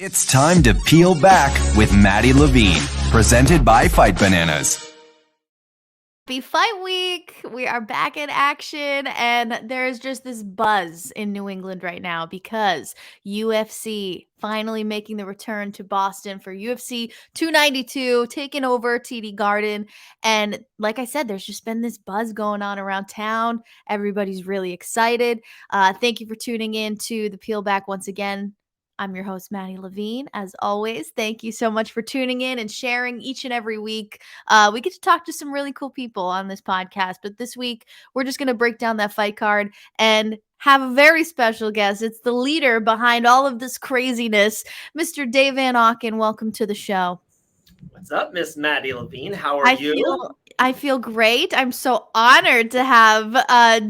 It's time to peel back with Maddie Levine, presented by Fight Bananas. Happy Fight Week. We are back in action, and there's just this buzz in New England right now because UFC finally making the return to Boston for UFC 292, taking over TD Garden. And like I said, there's just been this buzz going on around town. Everybody's really excited. Thank you for tuning in to the Peel Back once again. I'm your host, Maddie Levine. As always, thank you so much for tuning in and sharing each and every week. We get to talk to some really cool people on this podcast, but this week we're just going to break down that fight card and have a very special guest. It's the leader behind all of this craziness, Mr. Dave Van Auken. Welcome to the show. What's up, Miss Maddie Levine? How are you? I feel great. I'm so honored to have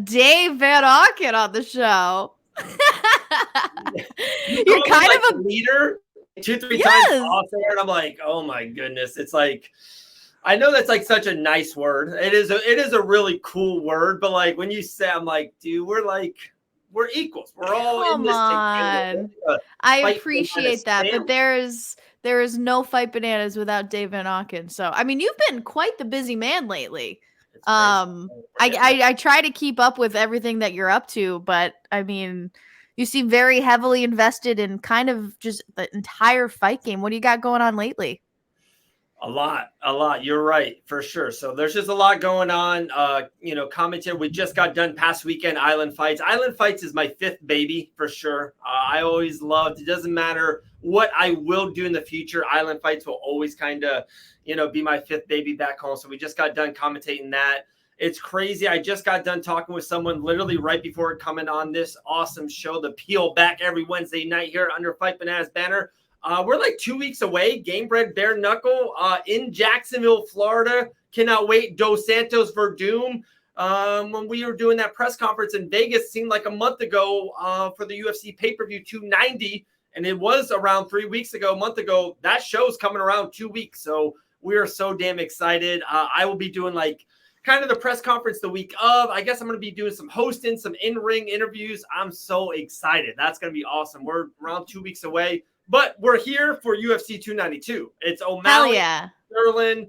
Dave Van Auken on the show. You're kind of a leader 2-3 times off there, and I'm like, oh my goodness. It's like, I know that's like such a nice word. It is a really cool word, but like when you say, I'm like, dude, we're equals. We're all in this together. I appreciate that, but there is no Fight Bananas without Dave Van Auken. So I mean, you've been quite the busy man lately. I try to keep up with everything that you're up to, but I mean, you seem very heavily invested in kind of just the entire fight game. What do you got going on lately? A lot. You're right, for sure. So there's just a lot going on. Commentary. We just got done past weekend Island Fights. Island Fights is my fifth baby for sure. I always loved. It doesn't matter what I will do in the future. Island Fights will always kind of, be my fifth baby back home. So we just got done commentating that. It's crazy. I just got done talking with someone literally right before coming on this awesome show, the Peel Back, every Wednesday night here under Fight Bananas banner. We're like 2 weeks away. Game Bred Bare Knuckle in Jacksonville, Florida. Cannot wait. Dos Santos Verdum. When we were doing that press conference in Vegas, seemed like a month ago for the UFC pay-per-view 290. And it was around 3 weeks ago, a month ago. That show's coming around 2 weeks. So we are so damn excited. I will be doing like kind of the press conference the week of. I guess I'm going to be doing some hosting, some in-ring interviews. I'm so excited. That's going to be awesome. We're around 2 weeks away. But we're here for UFC 292. It's O'Malley, Sterling,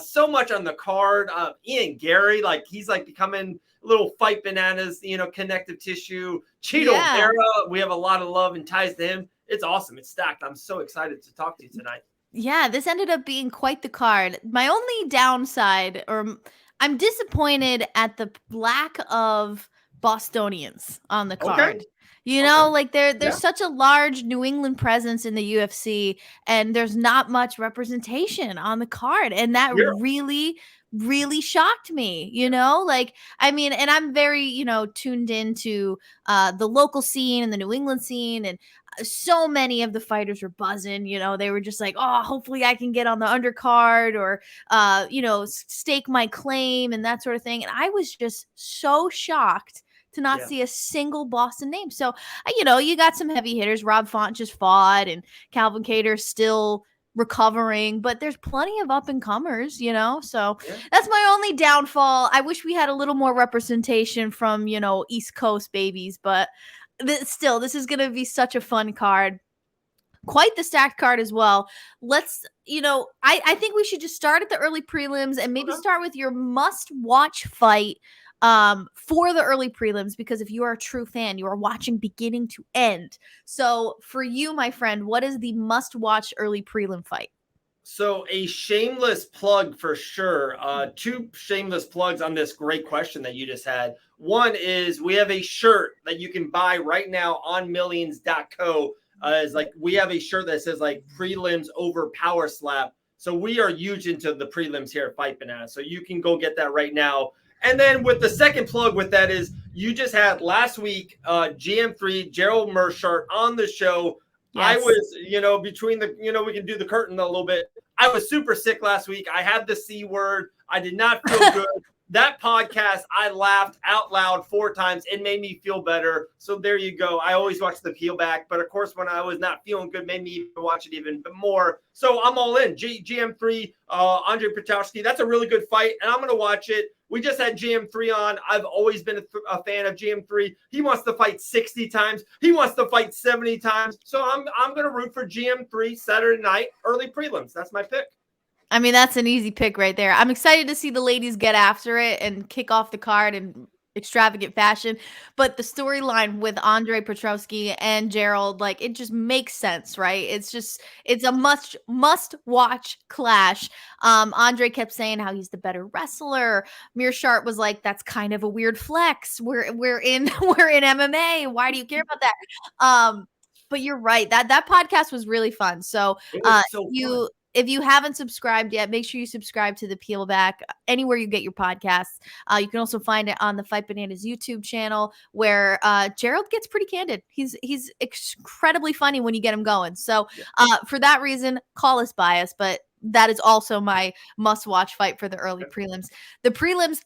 so much on the card. Ian Gary, like he's like becoming a little Fight Bananas, connective tissue. Cheeto Vera, we have a lot of love and ties to him. It's awesome. It's stacked. I'm so excited to talk to you tonight. Yeah, this ended up being quite the card. My only downside, or I'm disappointed at the lack of Bostonians on the card. Okay. There's such a large New England presence in the UFC, and there's not much representation on the card. And that really, really shocked me, and I'm very, tuned into the local scene and the New England scene. And so many of the fighters were buzzing, they were just like, oh, hopefully I can get on the undercard or, stake my claim and that sort of thing. And I was just so shocked to not see a single Boston name. So, you got some heavy hitters. Rob Font just fought, and Calvin Kattar still recovering, but there's plenty of up and comers, so that's my only downfall. I wish we had a little more representation from, East Coast babies, but still, this is going to be such a fun card. Quite the stacked card as well. Let's, I think we should just start at the early prelims and maybe start with your must-watch fight for the early prelims, because if you are a true fan, you are watching beginning to end. So for you, my friend, what is the must-watch early prelim fight? So a shameless plug for sure. Two shameless plugs on this great question that you just had. One is we have a shirt that you can buy right now on millions.co. We have a shirt that says like prelims over power slap. So we are huge into the prelims here at Fight Banana. So you can go get that right now. And then with the second plug with that is you just had last week GM3 Gerald Mershart on the show. Yes. I was, between the, we can do the curtain a little bit. I was super sick last week. I had the C word. I did not feel good. That podcast, I laughed out loud 4 times. It made me feel better. So there you go. I always watch the peel back. But, of course, when I was not feeling good, made me watch it even more. So I'm all in. GM3, Andre Petrovsky, that's a really good fight. And I'm going to watch it. We just had GM3 on. I've always been a fan of GM3. He wants to fight 60 times. He wants to fight 70 times. So I'm going to root for GM3 Saturday night, early prelims. That's my pick. I mean, that's an easy pick right there. I'm excited to see the ladies get after it and kick off the card in extravagant fashion. But the storyline with Andre Petrosky and Gerald, like, it just makes sense, right? It's a must watch clash. Andre kept saying how he's the better wrestler. Meerschaert was like, that's kind of a weird flex. We're in MMA. Why do you care about that? But you're right. That podcast was really fun. So, fun. If you haven't subscribed yet, make sure you subscribe to the Peel Back anywhere you get your podcasts. You can also find it on the Fight Bananas YouTube channel, where Gerald gets pretty candid. He's incredibly funny when you get him going. So for that reason, call us biased, but that is also my must-watch fight for the early prelims. The prelims,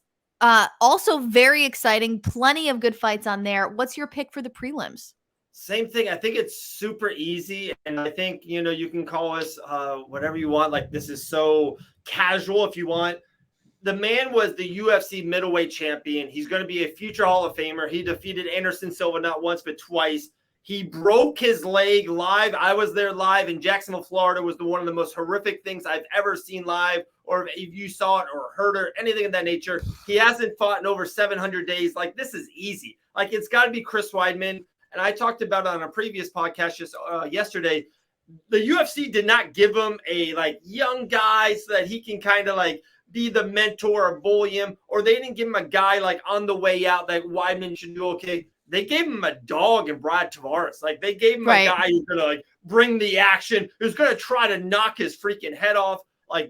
also very exciting. Plenty of good fights on there. What's your pick for the prelims? Same thing. I think it's super easy. And I think, you can call us whatever you want. Like, this is so casual if you want. The man was the UFC middleweight champion. He's going to be a future Hall of Famer. He defeated Anderson Silva not once, but twice. He broke his leg live. I was there live in Jacksonville, Florida. It was one of the most horrific things I've ever seen live, or if you saw it or heard it, anything of that nature. He hasn't fought in over 700 days. Like, this is easy. Like, it's got to be Chris Weidman. And I talked about it on a previous podcast just yesterday. The UFC did not give him a young guy so that he can kind of be the mentor or bully him, or they didn't give him a guy on the way out that Weidman should do okay. They gave him a dog in Brad Tavares. They gave him a guy who's gonna bring the action, who's gonna try to knock his freaking head off.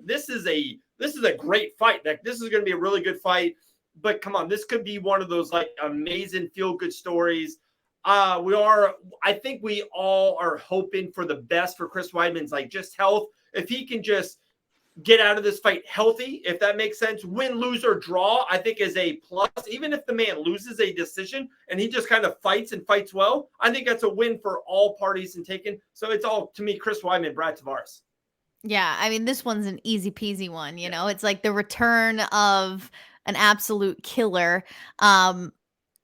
This is a great fight. This is gonna be a really good fight. But come on, this could be one of those amazing feel good stories. I think we all are hoping for the best for Chris Weidman's just health. If he can just get out of this fight healthy, if that makes sense, win, lose, or draw, I think is a plus. Even if the man loses a decision and he just kind of fights well, I think that's a win for all parties and taken. So it's all, to me, Chris Weidman, Brad Tavares. Yeah, I mean, this one's an easy peasy one. It's like the return of an absolute killer.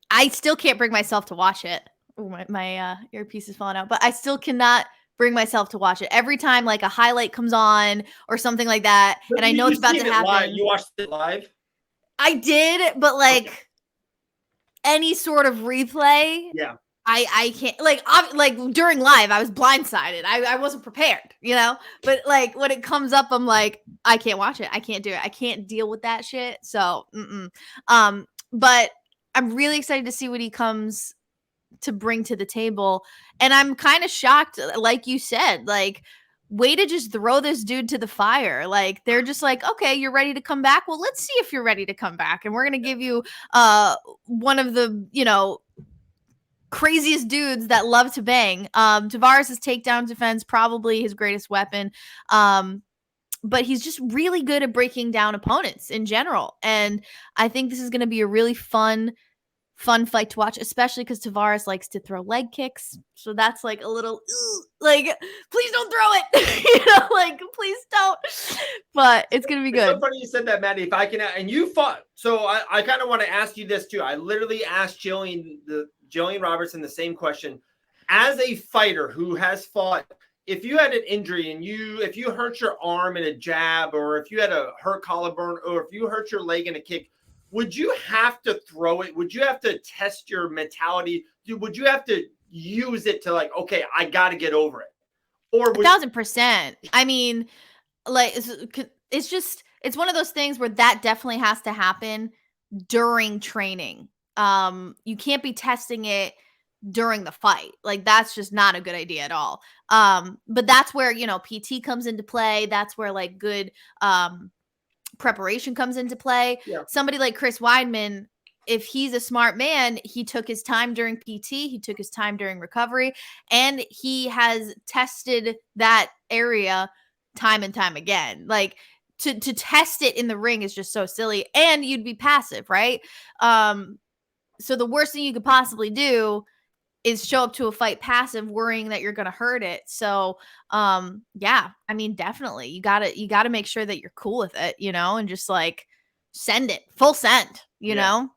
I still can't bring myself to watch it. Oh, my earpiece is falling out, but I still cannot bring myself to watch it. Every time a highlight comes on or something like that, and I know it's about to happen. Live. You watched it live? I did, but any sort of replay, yeah, I can't. During live, I was blindsided. I wasn't prepared, But when it comes up, I'm like, I can't watch it. I can't do it. I can't deal with that shit. So, but I'm really excited to see what he comes to bring to the table. And I'm kind of shocked, like you said, way to just throw this dude to the fire. They're just okay, you're ready to come back. Well, let's see if you're ready to come back. And we're going to give you one of the, craziest dudes that love to bang. Tavares' takedown defense, probably his greatest weapon. But he's just really good at breaking down opponents in general. And I think this is going to be a really fun fight to watch, especially because Tavares likes to throw leg kicks. So that's a little, please don't throw it. Please don't. But it's going to be good. It's so funny you said that, Maddie. If I can, and you fought. So I kind of want to ask you this too. I literally asked Jillian Robertson the same question. As a fighter who has fought, if you had an injury and if you hurt your arm in a jab, or if you had a hurt collarbone, or if you hurt your leg in a kick, would you have to throw it? Would you have to test your mentality? Would you have to use it to okay, I got to get over it? Or 1,000%. I mean, it's one of those things where that definitely has to happen during training. You can't be testing it during the fight. That's just not a good idea at all. But that's where, PT comes into play. That's where good, preparation comes into play. Yeah. Somebody like Chris Weidman, if he's a smart man, he took his time during PT, he took his time during recovery, and he has tested that area time and time again. To test it in the ring is just so silly, and you'd be passive, right? So the worst thing you could possibly do is show up to a fight passive, worrying that you're going to hurt it. So, yeah, I mean, definitely you gotta make sure that you're cool with it, and just send it, full send, you know?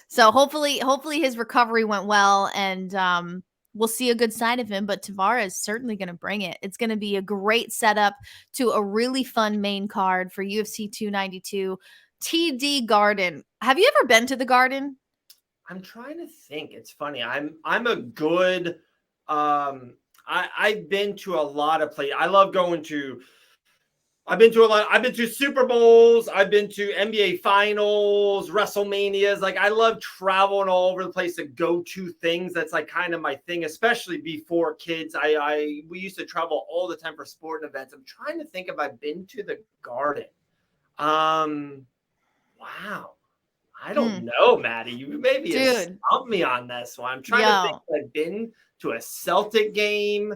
So hopefully his recovery went well, and we'll see a good side of him. But Tavares is certainly going to bring it. It's going to be a great setup to a really fun main card for UFC 292. TD Garden. Have you ever been to the Garden? I'm trying to think. It's funny. I'm a good I've been to a lot of places. I love going to I've been to a lot. I've been to Super Bowls. I've been to NBA Finals, WrestleManias. Like, I love traveling all over the place to go to things. That's like kind of my thing, especially before kids. We used to travel all the time for sporting events. I'm trying to think if I've been to the Garden. Wow. I don't know, Maddie. You maybe stumped me on this one. I'm trying to think if I've been to a Celtic game.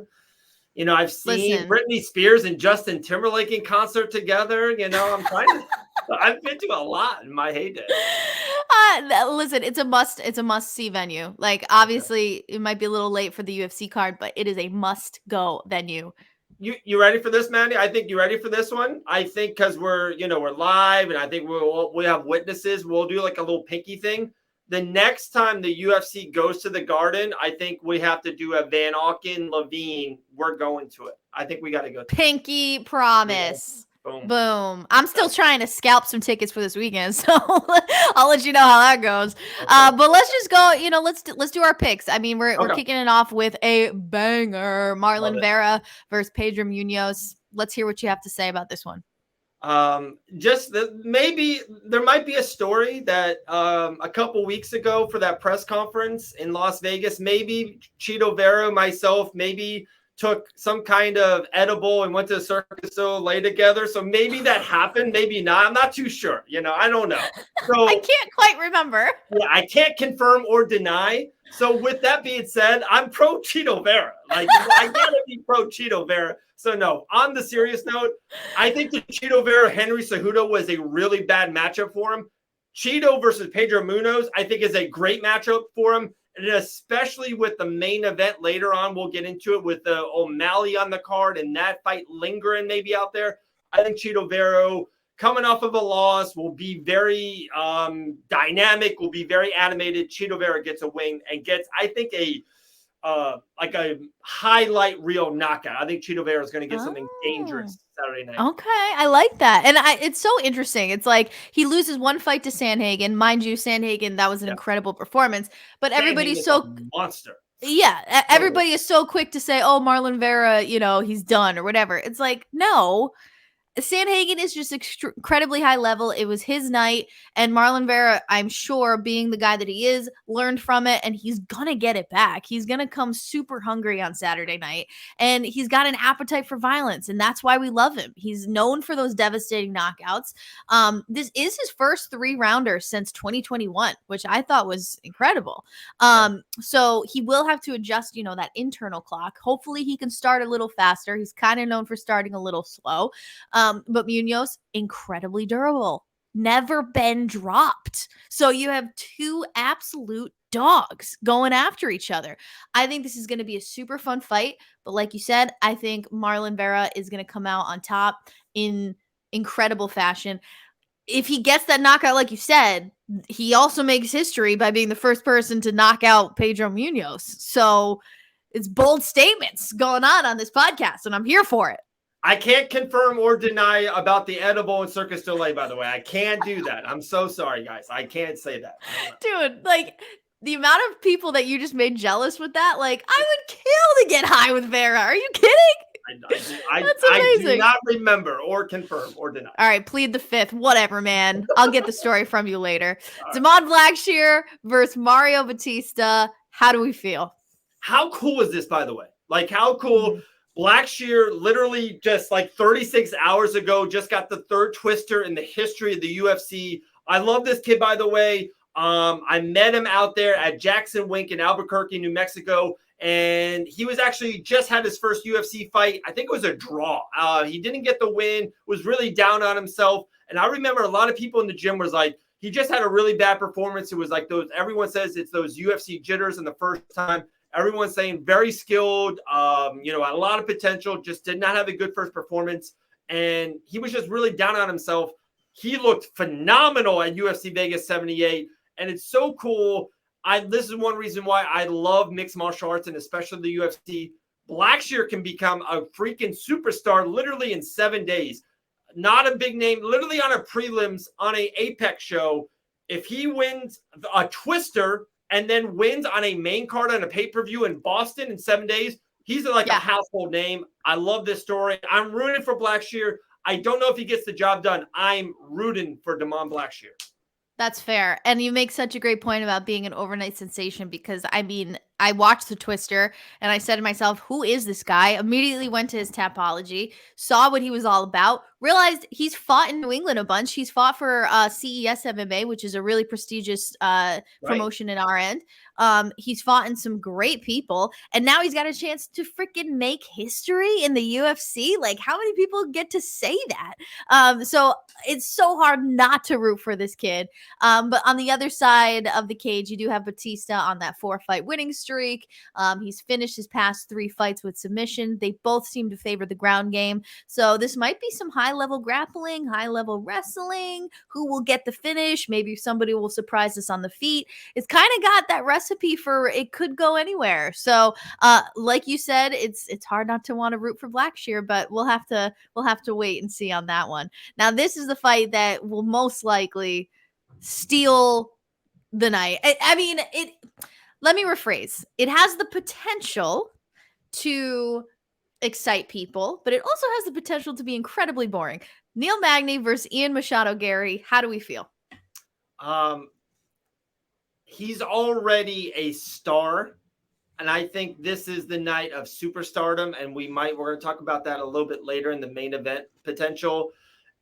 You know, I've seen Britney Spears and Justin Timberlake in concert together. You know, I've been to a lot in my heyday. Listen, it's a must-see venue. Like, obviously, it might be a little late for the UFC card, but it is a must-go venue. You ready for this, Mandy? I think you ready for this one. I think because we're live, and I think we have witnesses. We'll do like a little pinky thing. The next time the UFC goes to the Garden, I think we have to do a Van Auken Levine. We're going to it. I think we got to go. Pinky promise. Yeah. Boom. I'm still trying to scalp some tickets for this weekend, so I'll let you know how that goes. Okay. But let's just go. Let's do our picks. I mean, we're kicking it off with a banger: Marlon Vera versus Pedro Munoz. Let's hear what you have to say about this one. Maybe there might be a story that a couple weeks ago for that press conference in Las Vegas, maybe Chito Vera, myself, maybe took some kind of edible and went to Cirque du Soleil together. So maybe that happened, maybe not. I'm not too sure. I don't know. So I can't quite remember. Yeah, I can't confirm or deny. So with that being said, I'm pro Chito Vera. Like, I gotta be pro Chito Vera. So no, on the serious note, I think the Chito Vera Henry Cejudo was a really bad matchup for him. Chito versus Pedro Munoz, I think, is a great matchup for him. And especially with the main event later on, we'll get into it with the O'Malley on the card and that fight lingering maybe out there. I think Chito Vera, coming off of a loss, will be very dynamic, will be very animated. Chito Vera gets a win and gets, I think, a highlight reel knockout. I think Chito Vera is going to get something dangerous Saturday night. Okay, I like that. And it's so interesting. It's like he loses one fight to Sandhagen. Mind you, Sandhagen, that was an incredible performance. But everybody's so a monster. Yeah, everybody is so quick to say, oh, Marlon Vera, he's done or whatever. It's like, no. Sandhagen is just incredibly high level. It was his night, and Marlon Vera, I'm sure, being the guy that he is, learned from it, and he's gonna get it back. He's gonna come super hungry on Saturday night, and he's got an appetite for violence, and that's why we love him. He's known for those devastating knockouts. This is his first 3-rounder since 2021, which I thought was incredible. So he will have to adjust, that internal clock. Hopefully he can start a little faster. He's kind of known for starting a little slow. But Munoz, incredibly durable, never been dropped. So you have two absolute dogs going after each other. I think this is going to be a super fun fight. But like you said, I think Marlon Vera is going to come out on top in incredible fashion. If he gets that knockout, like you said, he also makes history by being the first person to knock out Pedro Munoz. So it's bold statements going on this podcast, and I'm here for it. I can't confirm or deny about the edible and Cirque du Soleil, by the way. I can't do that. I'm so sorry, guys. I can't say that. Dude, like, the amount of people that you just made jealous with that, like, I would kill to get high with Vera. Are you kidding? That's amazing. I do not remember or confirm or deny. All right, plead the fifth. Whatever, man. I'll get the story from you later. Damon Blackshear versus Mario Batista. How do we feel? How cool is this, by the way? Like, how cool... Blackshear literally just like 36 hours ago just got the third twister in the history of the UFC. I love this kid, by the way. I met him out there at Jackson Wink in Albuquerque, New Mexico, and he was actually just had his first UFC fight. I think it was a draw. He didn't get the win, was really down on himself. And I remember a lot of people in the gym was like, he just had a really bad performance. It was like everyone says it's those UFC jitters in the first time. Everyone's saying very skilled, had a lot of potential, just did not have a good first performance. And he was just really down on himself. He looked phenomenal at UFC Vegas 78, and it's so cool. This is one reason why I love mixed martial arts, and especially the UFC. Blackshear can become a freaking superstar literally in 7 days. Not a big name, literally on a prelims on a Apex show. If he wins a twister and then wins on a main card on a pay-per-view in Boston in 7 days, he's like a household name. I love this story. I'm rooting for Blackshear. I don't know if he gets the job done. I'm rooting for Damon Blackshear. That's fair. And you make such a great point about being an overnight sensation because, I mean, I watched the Twister and I said to myself, who is this guy? Immediately went to his Tapology, saw what he was all about, realized he's fought in New England a bunch. He's fought for CES MMA, which is a really prestigious promotion in our end. He's fought in some great people, and now he's got a chance to freaking make history in the UFC. Like, how many people get to say that? So it's so hard not to root for this kid. But on the other side of the cage, you do have Batista on that 4-fight winning streak. He's finished his past 3 fights with submission. They both seem to favor the ground game. So this might be some high-level grappling, high-level wrestling. Who will get the finish? Maybe somebody will surprise us on the feet. It's kind of got that recipe for it could go anywhere. So like you said, it's hard not to want to root for Blackshear, but we'll have to wait and see on that one. Now, this is the fight that will most likely steal the night. I mean, let me rephrase. It has the potential to excite people, but it also has the potential to be incredibly boring. Neil Magny versus Ian Machado Gary. How do we feel? He's already a star, and I think this is the night of superstardom, and we're going to talk about that a little bit later in the main event potential.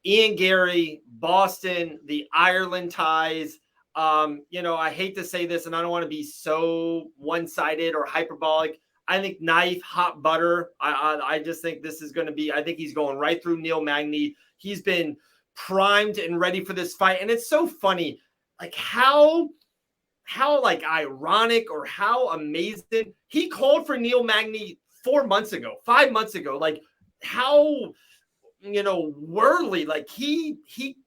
Ian Gary, Boston, the Ireland ties. I hate to say this, and I don't want to be so one-sided or hyperbolic. I think knife, hot butter. I just think this is going to be, I think he's going right through Neil Magny. He's been primed and ready for this fight. And it's so funny, like how like ironic or how amazing. He called for Neil Magny 5 months ago. Like how, whirly, like he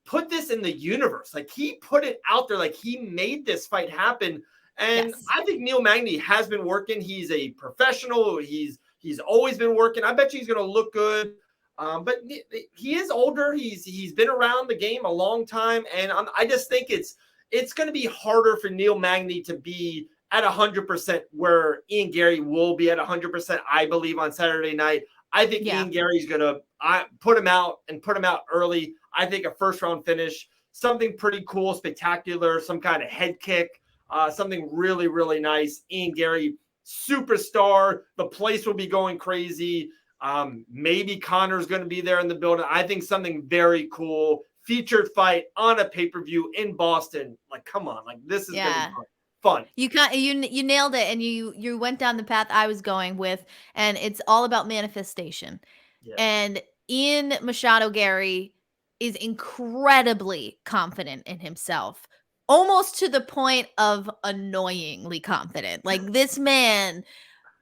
put this in the universe. Like he put it out there. Like he made this fight happen. And yes. I think Neil Magny has been working. He's a professional. He's always been working. I bet you he's going to look good. But he is older. He's been around the game a long time. And I just think it's going to be harder for Neil Magny to be at 100% where Ian Gary will be at 100%, I believe, on Saturday night. I think Ian Gary's going to put him out early. I think a first-round finish, something pretty cool, spectacular, some kind of head kick, something really, really nice. Ian Gary, superstar. The place will be going crazy. Maybe Connor's going to be there in the building. I think something very cool. Featured fight on a pay-per-view in Boston. Like, come on. Like, this is going to be fun. You nailed it, and you went down the path I was going with, and it's all about manifestation. Yeah. And Ian Machado Gary is incredibly confident in himself, almost to the point of annoyingly confident. Like, this man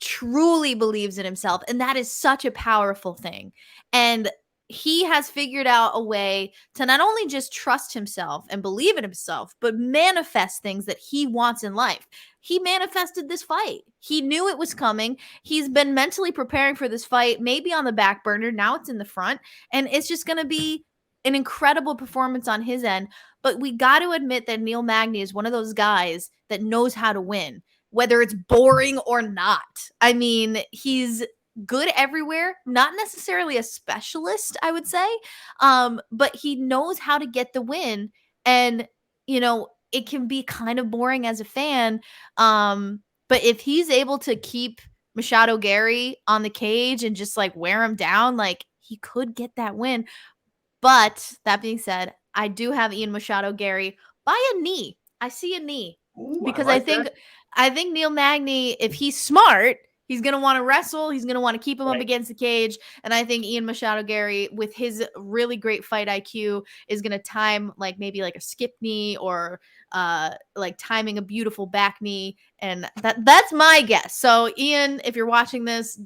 truly believes in himself, and that is such a powerful thing. And he has figured out a way to not only just trust himself and believe in himself, but manifest things that he wants in life. He manifested this fight. He knew it was coming. He's been mentally preparing for this fight, maybe on the back burner. Now it's in the front, and it's just going to be an incredible performance on his end. But we got to admit that Neil Magny is one of those guys that knows how to win, whether it's boring or not. I mean, he's good everywhere, not necessarily a specialist, I would say, but he knows how to get the win. And, it can be kind of boring as a fan. But if he's able to keep Machado Gary on the cage and just like wear him down, like he could get that win. But that being said, I do have Ian Machado Gary by a knee. I see a knee. Ooh, because I think Neil Magny, if he's smart, he's going to want to wrestle. He's going to want to keep him up against the cage. And I think Ian Machado Gary, with his really great fight IQ, is going to time maybe a skip knee or timing a beautiful back knee. And that's my guess. So Ian, if you're watching this,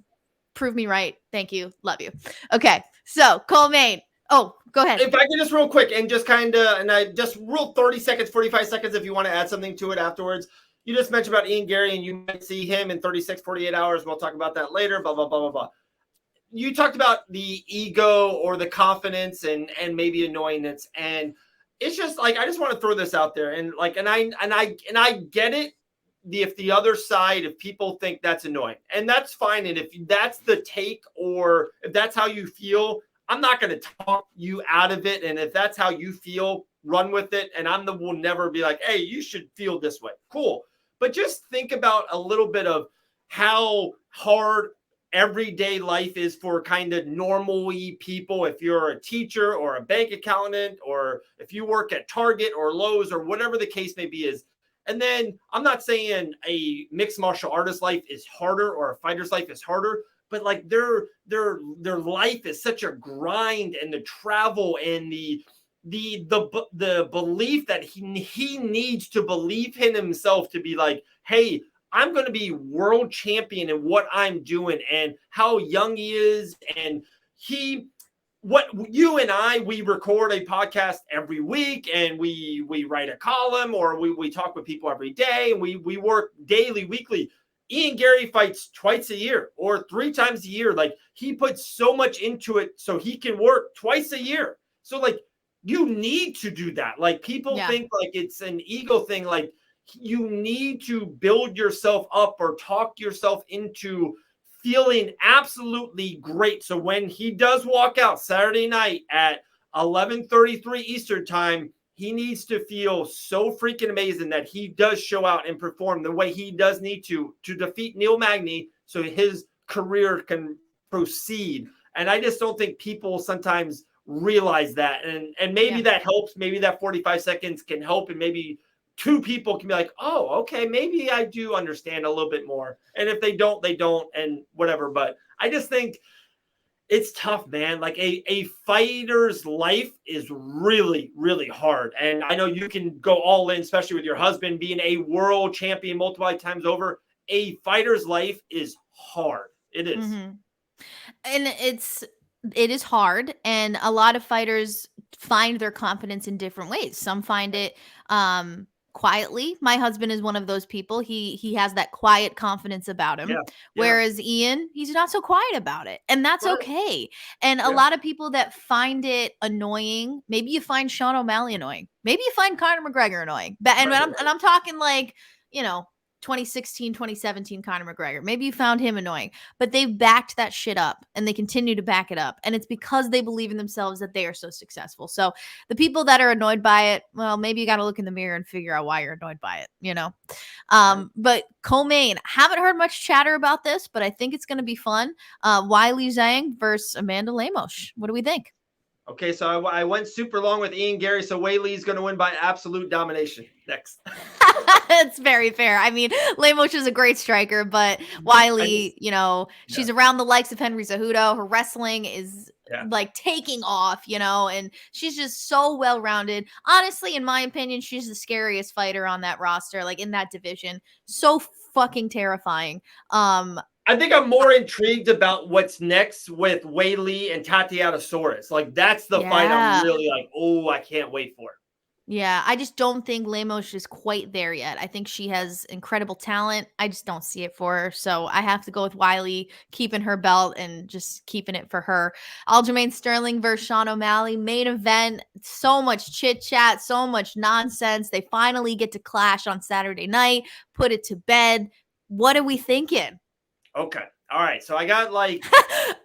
prove me right. Thank you. Love you. Okay. So Cole Main, Oh, go ahead. If I can just real quick and just kind of, and I just real 30 seconds, 45 seconds, if you want to add something to it afterwards. You just mentioned about Ian Gary, and you might see him in 36, 48 hours. We'll talk about that later, blah, blah, blah, blah, blah. You talked about the ego or the confidence and maybe annoyingness. And it's just like, I just want to throw this out there. And like, and I get it. If the other side, if people think that's annoying, and that's fine. And if that's the take, or if that's how you feel, I'm not going to talk you out of it. And if that's how you feel, run with it. And will never be like, hey, you should feel this way. Cool. But just think about a little bit of how hard everyday life is for kind of normal-y people. If you're a teacher or a bank accountant, or if you work at Target or Lowe's or whatever the case may be is. And then I'm not saying a mixed martial artist life is harder or a fighter's life is harder, but like their life is such a grind, and the travel and the belief that he needs to believe in himself to be like, hey, I'm going to be world champion in what I'm doing, and how young he is. And what you and we record a podcast every week, and we write a column, or we talk with people every day, and we work daily, weekly. Ian Gary fights twice a year or 3 times a year. Like, he puts so much into it so he can work twice a year. So like, you need to do that. Like, people think like it's an ego thing. Like, you need to build yourself up or talk yourself into feeling absolutely great. So when he does walk out Saturday night at 11:33 Eastern time, he needs to feel so freaking amazing that he does show out and perform the way he does need to defeat Neil Magny so his career can proceed. And I just don't think people sometimes realize that. And maybe that helps. Maybe that 45 seconds can help, and maybe 2 people can be like, oh, okay, maybe I do understand a little bit more. And if they don't, and whatever. But I just think it's tough, man. Like, a fighter's life is really, really hard. And I know you can go all in, especially with your husband being a world champion multiple times over. A fighter's life is hard. It is. Mm-hmm. And it is hard. And a lot of fighters find their confidence in different ways. Some find it quietly. My husband is one of those people. He has that quiet confidence about him. Whereas Ian, he's not so quiet about it. And that's okay. And a lot of people that find it annoying, maybe you find Sean O'Malley annoying. Maybe you find Conor McGregor annoying. And I'm talking like, 2016, 2017 Conor McGregor. Maybe you found him annoying, but they've backed that shit up, and they continue to back it up. And it's because they believe in themselves that they are so successful. So the people that are annoyed by it, well, maybe you got to look in the mirror and figure out why you're annoyed by it, But co-main, haven't heard much chatter about this, but I think it's going to be fun. Weili Zhang versus Amanda Lemos. What do we think? Okay, so I went super long with Ian Gary, so Weili's going to win by absolute domination. Next. That's very fair. I mean, Lemos is a great striker, but Weili, she's around the likes of Henry Cejudo. Her wrestling is like taking off, and she's just so well-rounded. Honestly, in my opinion, she's the scariest fighter on that roster, like in that division. So fucking terrifying. I think I'm more intrigued about what's next with Weili and Tatiana Suarez. Like, that's the fight I'm really like, oh, I can't wait for. Yeah, I just don't think Lemos is quite there yet. I think she has incredible talent. I just don't see it for her. So I have to go with Weili, keeping her belt and just keeping it for her. Aljamain Sterling versus Sean O'Malley, main event. So much chit chat, so much nonsense. They finally get to clash on Saturday night, put it to bed. What are we thinking? Okay. All right. So I got like.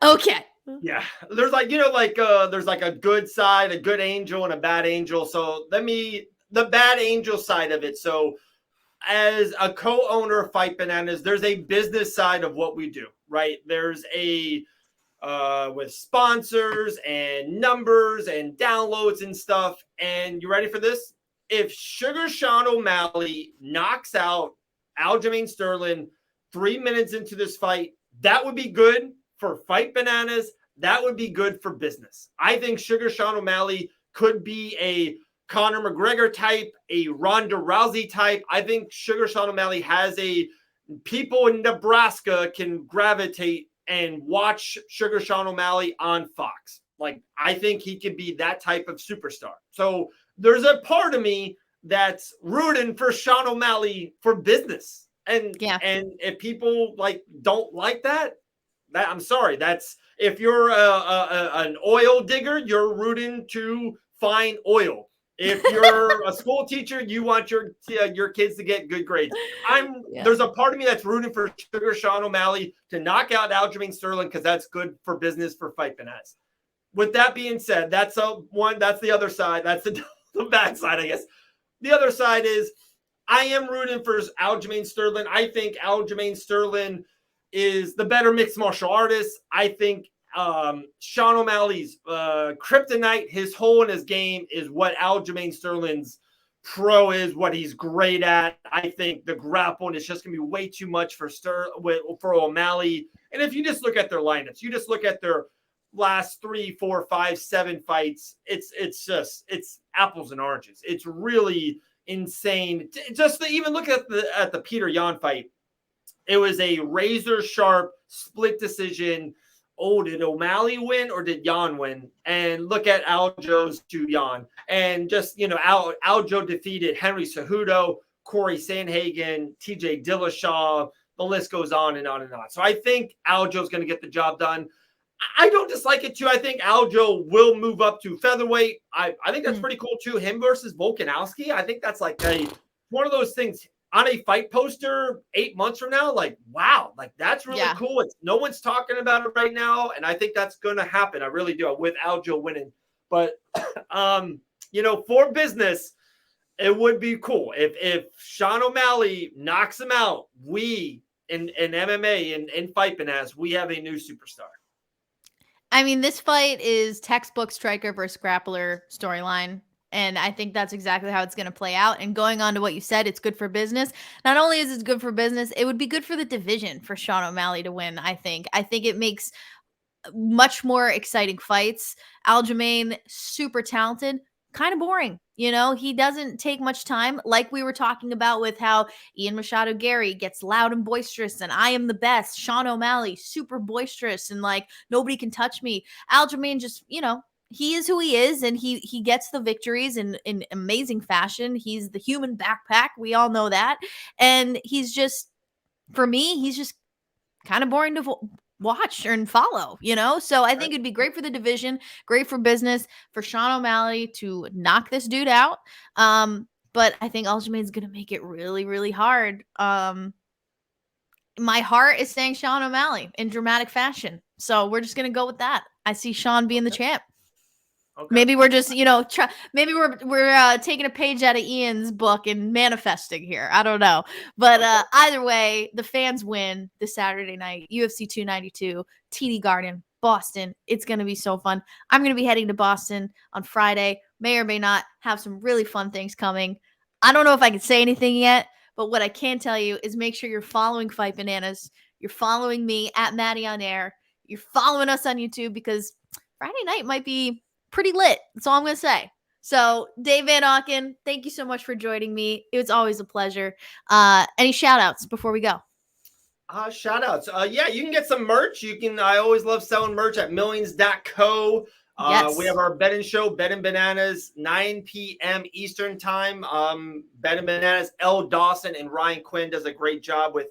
Okay. Yeah, there's like, there's like a good side, a good angel and a bad angel. So the bad angel side of it. So as a co-owner of Fight Bananas, there's a business side of what we do, right? There's with sponsors and numbers and downloads and stuff. And you ready for this? If Sugar Sean O'Malley knocks out Aljamain Sterling 3 minutes into this fight, that would be good for Fight Bananas. That would be good for business. I think Sugar Sean O'Malley could be a Conor McGregor type, a Ronda Rousey type. I think Sugar Sean O'Malley has people in Nebraska can gravitate and watch Sugar Sean O'Malley on Fox. Like, I think he could be that type of superstar. So there's a part of me that's rooting for Sean O'Malley for business. And if people like don't like that I'm sorry. That's if you're an oil digger, you're rooting to find oil. If you're a school teacher, you want your kids to get good grades. There's a part of me that's rooting for Sugar Sean O'Malley to knock out Aljamain Sterling because that's good for business for Fight Finesse. With that being said, that's the other side. That's the bad side, I guess. The other side is I am rooting for Aljamain Sterling. I think Aljamain Sterling is the better mixed martial artist. I think Sean O'Malley's kryptonite, his hole in his game, is what Aljamain Sterling's pro is, what he's great at. I think the grappling is just going to be way too much for O'Malley. And if you just look at their lineups, you just look at their last 3, 4, 5, 7 fights, it's apples and oranges. It's really insane. Just to even look at the Peter Yan fight. It was a razor sharp split decision. Oh, did O'Malley win or did Yan win? And look at Aljo's to Yan. And just, Aljo defeated Henry Cejudo, Corey Sandhagen, TJ Dillashaw. The list goes on and on and on. So I think Aljo's going to get the job done. I don't dislike it too. I think Aljo will move up to featherweight. I think that's pretty cool too. Him versus Volkanovski. I think that's like one of those things on a fight poster 8 months from now. Like, wow, like that's really cool. No one's talking about it right now. And I think that's going to happen. I really do, with Aljo winning. But, for business, it would be cool if Sean O'Malley knocks him out. We in MMA and in Fight Finesse, we have a new superstar. I mean, this fight is textbook striker versus grappler storyline. And I think that's exactly how it's going to play out. And going on to what you said, it's good for business. Not only is it good for business, it would be good for the division for Sean O'Malley to win, I think. I think it makes much more exciting fights. Aljamain, super talented, kind of boring. He doesn't take much time, like we were talking about with how Ian Machado Gary gets loud and boisterous and I am the best. Sean O'Malley, super boisterous and like nobody can touch me. Aljamain just, he is who he is, and he gets the victories in amazing fashion. He's the human backpack. We all know that. And he's just, for me, he's just kind of boring to watch and follow, So I think it'd be great for the division, great for business, for Sean O'Malley to knock this dude out. But I think Aljamain's going to make it really, really hard. My heart is saying Sean O'Malley in dramatic fashion. So we're just going to go with that. I see Sean being the champ. Okay. Maybe we're just, maybe we're taking a page out of Ian's book and manifesting here. I don't know. But either way, the fans win this Saturday night, UFC 292, TD Garden, Boston. It's going to be so fun. I'm going to be heading to Boston on Friday. May or may not have some really fun things coming. I don't know if I can say anything yet, but what I can tell you is make sure you're following Fight Bananas. You're following me at Maddie on Air. You're following us on YouTube because Friday night might be pretty lit. That's all I'm going to say. So, Dave Van Auken, thank you so much for joining me. It was always a pleasure. Any shout outs before we go? Shout outs. You can get some merch. I always love selling merch at millions.co. Yes. We have our betting show, Betting Bananas, 9 p.m. Eastern time. Betting Bananas, L. Dawson and Ryan Quinn does a great job with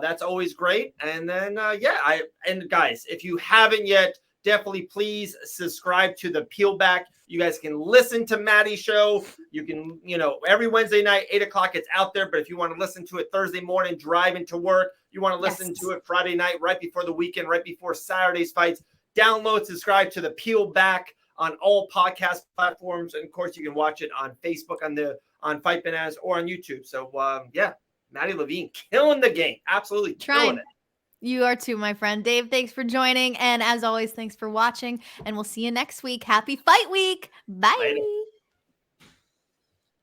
that's always great. And then, and guys, if you haven't yet, definitely please subscribe to the Peel Back. You guys can listen to Maddie's show. You can, every Wednesday night, 8 o'clock, it's out there. But if you want to listen to it Thursday morning, driving to work, you want to listen to it Friday night, right before the weekend, right before Saturday's fights, download, subscribe to the Peel Back on all podcast platforms. And of course, you can watch it on Facebook, on Fight Bananas, or on YouTube. So, Maddie Levine killing the game. Absolutely killing it. You are too, my friend. Dave, thanks for joining. And as always, thanks for watching. And we'll see you next week. Happy Fight Week. Bye. Later.